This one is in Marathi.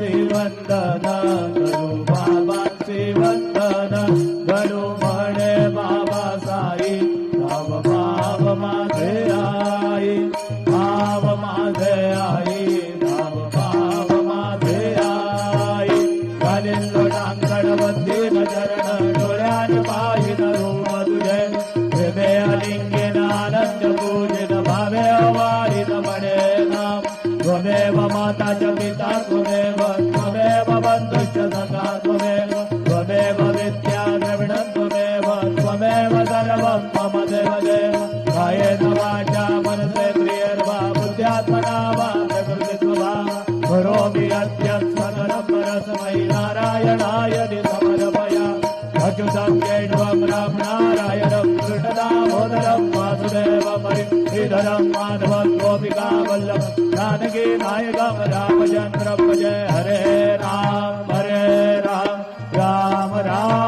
वंदन करू बाबांचे वंदन करू म्हणे बाबा साई भाव भाव माझे आई भाव माझे आई भाव भाव माझे आई घालील लोटांगणवतीन चरण डोळ्यान पाहिन रूप तुझे प्रेमे अलिंगेन आनंद पूजिन भावे अवारिन म्हणे नाम त्वमेव माता च पिता त्वमेव त्वमेव बन्धुश्च सखा त्वमेव त्वमेव विद्या द्रविणं त्वमेव त्वमेव सर्वं मम देव देव कायेन वाचा मनसेन्द्रियैर्वा बुद्ध्यात्मना वा प्रकृतिस्वभाव करोमि अद्य सकलं परस्मै नारायणाय समर्पया अच्युतं केशवं राम नारायणं कृष्णदामोदरं वासुदेवं हरिधरं माधवं गोपिकावल्लभं जानकी नायकं रामचन्द्रं भजे हरे राम राम राम